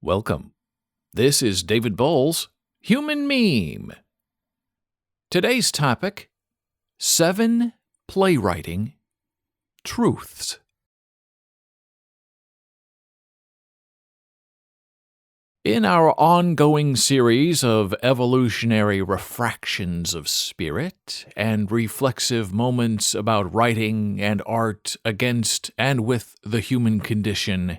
Welcome. This is David Boles, Human Meme. Today's topic, 7 Playwriting Truths. In our ongoing series of evolutionary refractions of spirit and reflexive moments about writing and art against and with the human condition,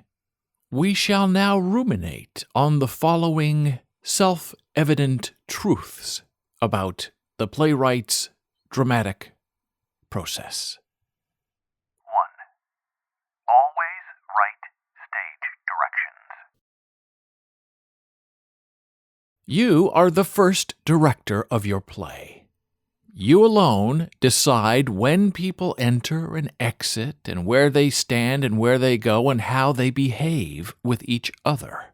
we shall now ruminate on the following self-evident truths about the playwright's dramatic process. 1. Always write stage directions. You are the first director of your play. You alone decide when people enter and exit and where they stand and where they go and how they behave with each other.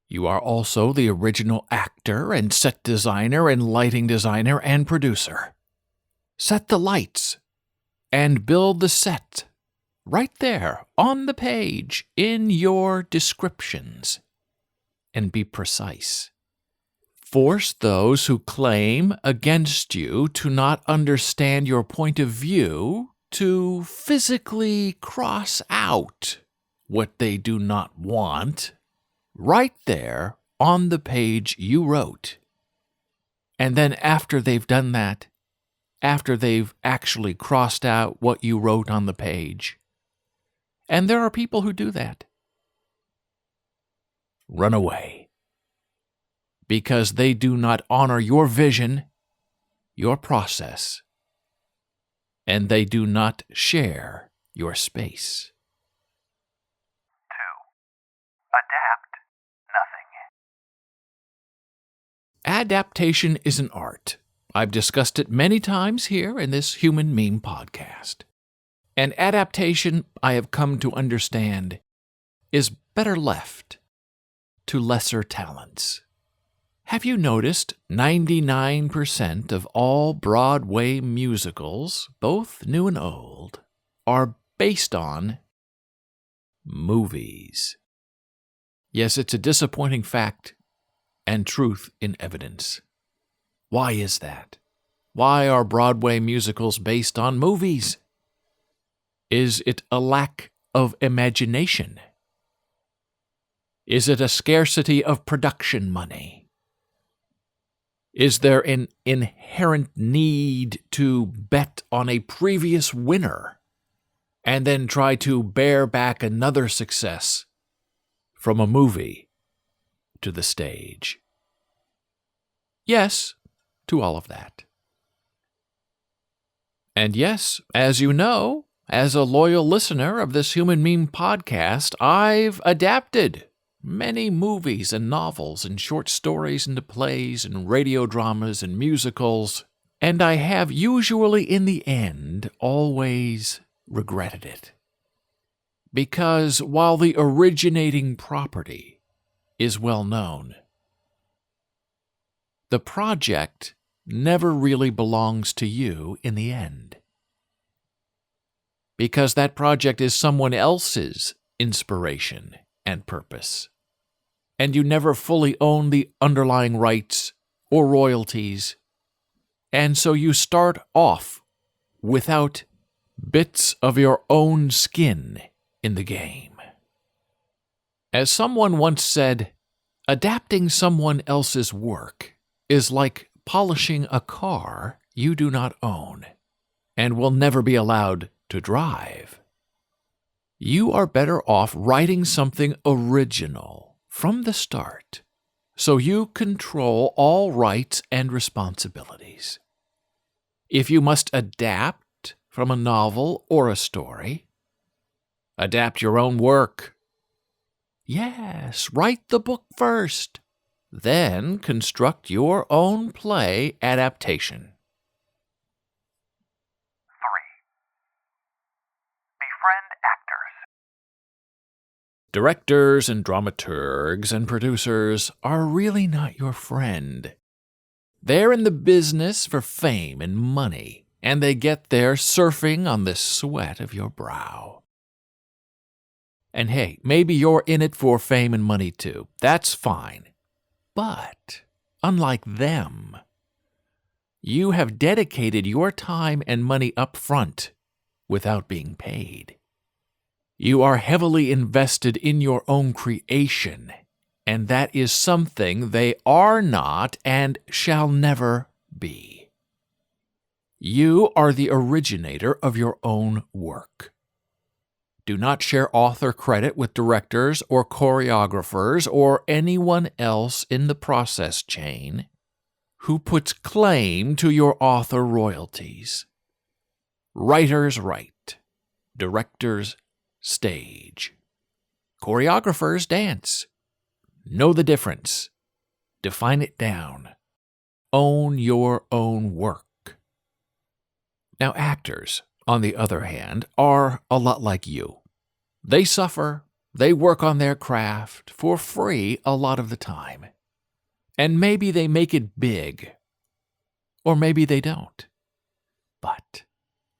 You are also the original actor and set designer and lighting designer and producer. Set the lights and build the set right there on the page in your descriptions. And be precise. Force those who claim against you to not understand your point of view to physically cross out what they do not want right there on the page you wrote. And then after they've done that, after they've actually crossed out what you wrote on the page, and there are people who do that, run away. Because they do not honor your vision, your process, and they do not share your space. 2. Adapt nothing. Adaptation is an art. I've discussed it many times here in this Human Meme podcast. And adaptation, I have come to understand, is better left to lesser talents. Have you noticed 99% of all Broadway musicals, both new and old, are based on movies? Yes, it's a disappointing fact and truth in evidence. Why is that? Why are Broadway musicals based on movies? Is it a lack of imagination? Is it a scarcity of production money? Is there an inherent need to bet on a previous winner and then try to bear back another success from a movie to the stage? Yes, to all of that. And yes, as you know, as a loyal listener of this Human Meme podcast, I've adapted many movies and novels and short stories into plays and radio dramas and musicals, and I have usually in the end always regretted it. Because while the originating property is well known, the project never really belongs to you in the end. Because that project is someone else's inspiration and purpose. And you never fully own the underlying rights or royalties, and so you start off without bits of your own skin in the game. As someone once said, adapting someone else's work is like polishing a car you do not own and will never be allowed to drive. You are better off writing something original from the start, so you control all rights and responsibilities. If you must adapt from a novel or a story, adapt your own work. Yes, write the book first, then construct your own play adaptation. 3. Befriend actors. Directors and dramaturgs and producers are really not your friend. They're in the business for fame and money, and they get there surfing on the sweat of your brow. And hey, maybe you're in it for fame and money too. That's fine. But unlike them, you have dedicated your time and money up front without being paid. You are heavily invested in your own creation, and that is something they are not and shall never be. You are the originator of your own work. Do not share author credit with directors or choreographers or anyone else in the process chain who puts claim to your author royalties. Writers write, directors stage, choreographers dance. Know the difference. Define it down. Own your own work. Now, actors, on the other hand, are a lot like you. They suffer, they work on their craft for free a lot of the time. And maybe they make it big, or maybe they don't. But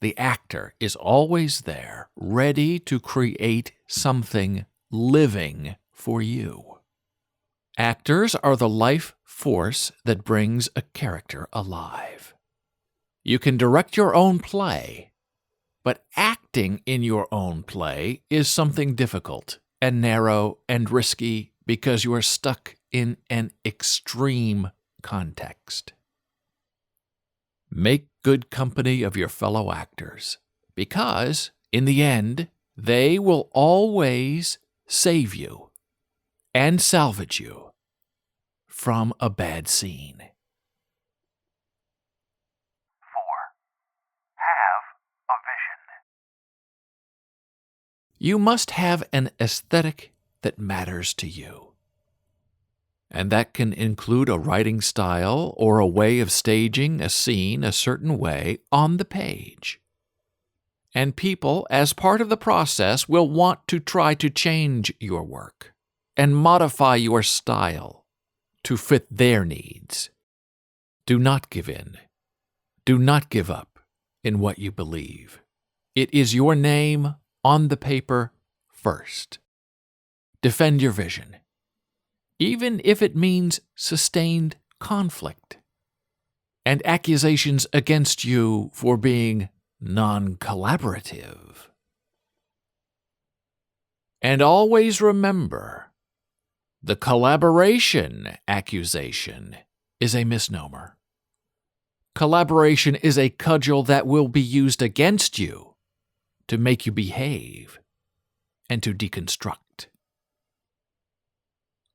the actor is always there, ready to create something living for you. Actors are the life force that brings a character alive. You can direct your own play, but acting in your own play is something difficult and narrow and risky because you are stuck in an extreme context. Make good company of your fellow actors, because, in the end, they will always save you and salvage you from a bad scene. 4. Have a vision. You must have an aesthetic that matters to you. And that can include a writing style or a way of staging a scene a certain way on the page. And people, as part of the process, will want to try to change your work and modify your style to fit their needs. Do not give in. Do not give up in what you believe. It is your name on the paper first. Defend your vision, even if it means sustained conflict and accusations against you for being non-collaborative. And always remember, the collaboration accusation is a misnomer. Collaboration is a cudgel that will be used against you to make you behave and to deconstruct.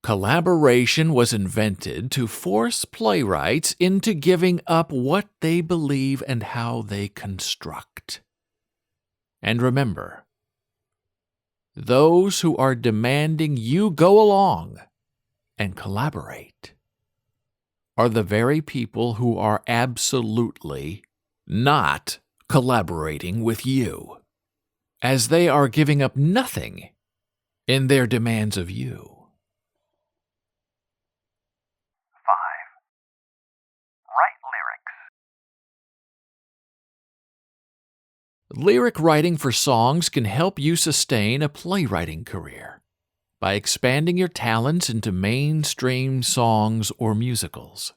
Collaboration was invented to force playwrights into giving up what they believe and how they construct. And remember, those who are demanding you go along and collaborate are the very people who are absolutely not collaborating with you, as they are giving up nothing in their demands of you. 5. Write lyrics. Lyric writing for songs can help you sustain a playwriting career by expanding your talents into mainstream songs or musicals.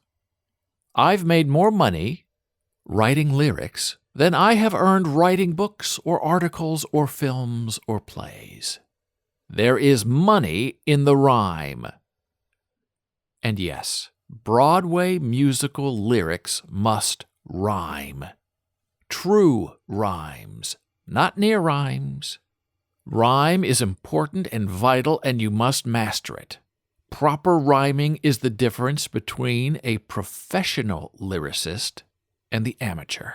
I've made more money writing lyrics than I have earned writing books or articles or films or plays. There is money in the rhyme. And yes, Broadway musical lyrics must rhyme. True rhymes, not near rhymes. Rhyme is important and vital, and you must master it. Proper rhyming is the difference between a professional lyricist and the amateur.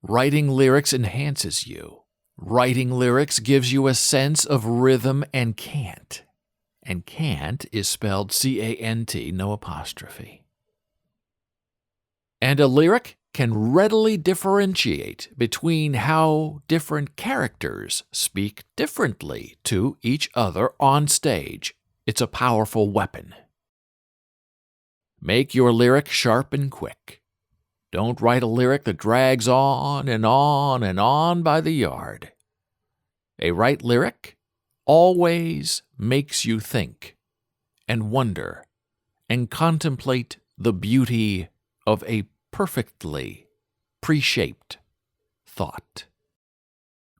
Writing lyrics enhances you. Writing lyrics gives you a sense of rhythm and cant. And cant is spelled C-A-N-T, no apostrophe. And a lyric can readily differentiate between how different characters speak differently to each other on stage. It's a powerful weapon. Make your lyric sharp and quick. Don't write a lyric that drags on and on and on by the yard. A right lyric always makes you think and wonder and contemplate the beauty of a perfectly pre-shaped thought.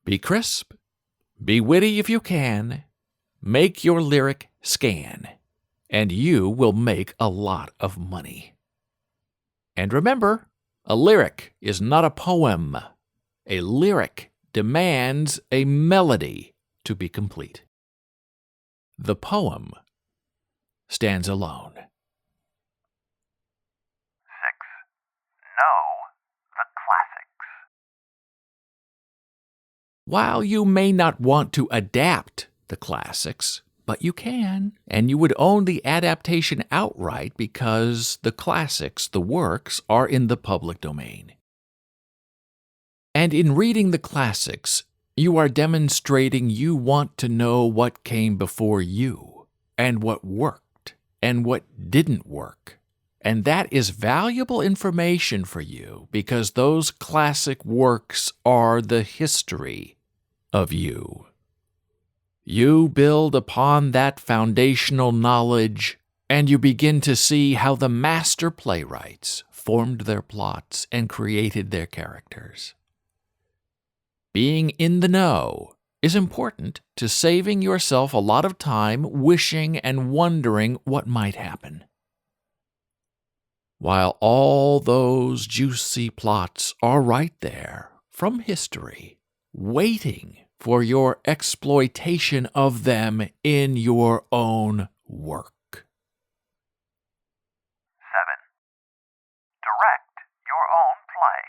Be crisp, be witty if you can, make your lyric scan, and you will make a lot of money. And remember, a lyric is not a poem. A lyric demands a melody to be complete. The poem stands alone. 6. Know the classics. While you may not want to adapt the classics, but you can, and you would own the adaptation outright because the classics, the works, are in the public domain. And in reading the classics, you are demonstrating you want to know what came before you, and what worked, and what didn't work. And that is valuable information for you because those classic works are the history of you. You build upon that foundational knowledge, and you begin to see how the master playwrights formed their plots and created their characters. Being in the know is important to saving yourself a lot of time wishing and wondering what might happen. While all those juicy plots are right there from history, waiting for your exploitation of them in your own work. 7. Direct your own play.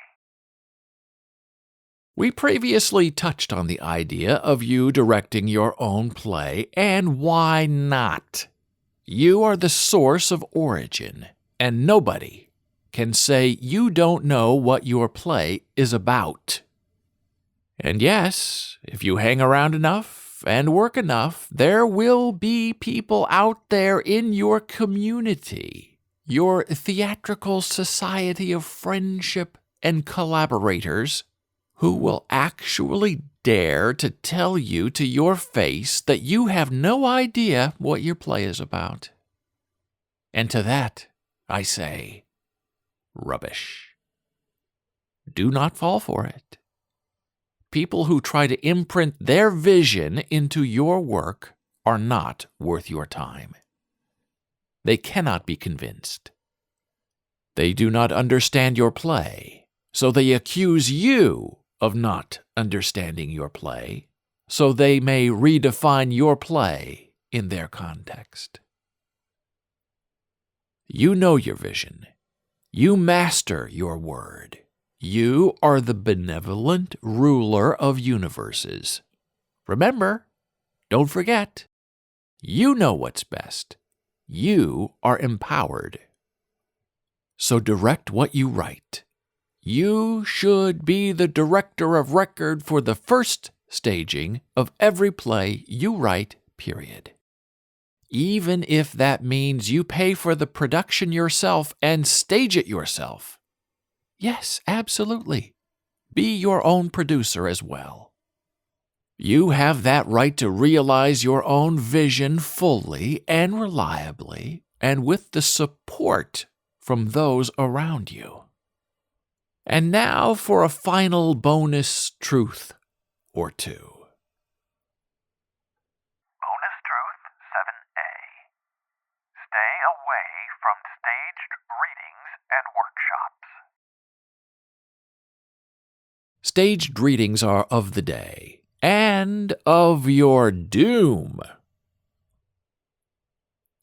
We previously touched on the idea of you directing your own play, and why not? You are the source of origin, and nobody can say you don't know what your play is about. And yes, if you hang around enough and work enough, there will be people out there in your community, your theatrical society of friendship and collaborators, who will actually dare to tell you to your face that you have no idea what your play is about. And to that, I say, rubbish. Do not fall for it. People who try to imprint their vision into your work are not worth your time. They cannot be convinced. They do not understand your play, so they accuse you of not understanding your play, so they may redefine your play in their context. You know your vision. You master your word. You are the benevolent ruler of universes. Remember, don't forget, you know what's best. You are empowered. So direct what you write. You should be the director of record for the first staging of every play you write, period. Even if that means you pay for the production yourself and stage it yourself. Yes, absolutely. Be your own producer as well. You have that right to realize your own vision fully and reliably, and with the support from those around you. And now for a final bonus truth or two. Bonus truth 7A. Stay away from staged readings and workshops. Staged readings are of the day and of your doom.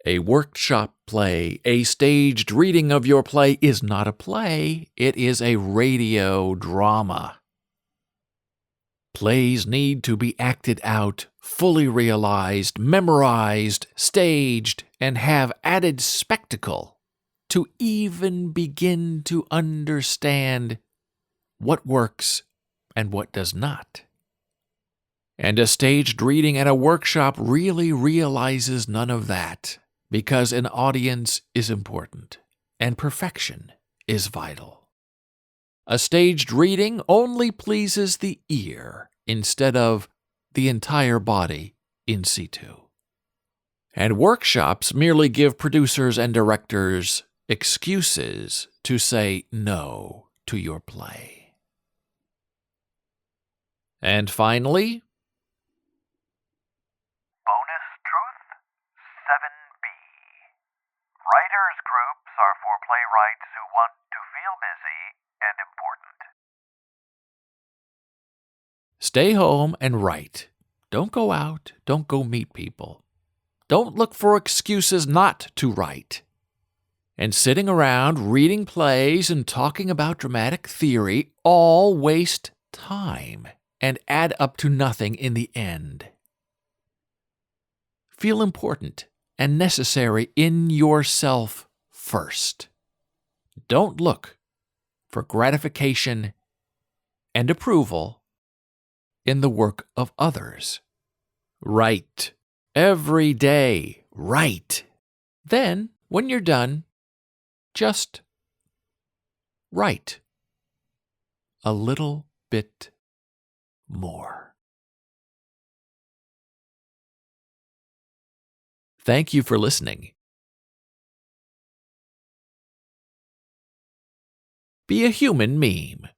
A workshop play, a staged reading of your play is not a play, it is a radio drama. Plays need to be acted out, fully realized, memorized, staged, and have added spectacle to even begin to understand what works and what does not. And a staged reading at a workshop really realizes none of that, because an audience is important, and perfection is vital. A staged reading only pleases the ear instead of the entire body in situ. And workshops merely give producers and directors excuses to say no to your play. And finally, Bonus truth 7B. Writers' groups are for playwrights who want to feel busy and important. stay home and write. Don't go out. Don't go meet people. Don't look for excuses not to write. And sitting around reading plays and talking about dramatic theory all waste time and add up to nothing in the end. Feel important and necessary in yourself first. Don't look for gratification and approval in the work of others. Write. Every day, write. Then, when you're done, just write a little bit more. Thank you for listening. Be a human meme.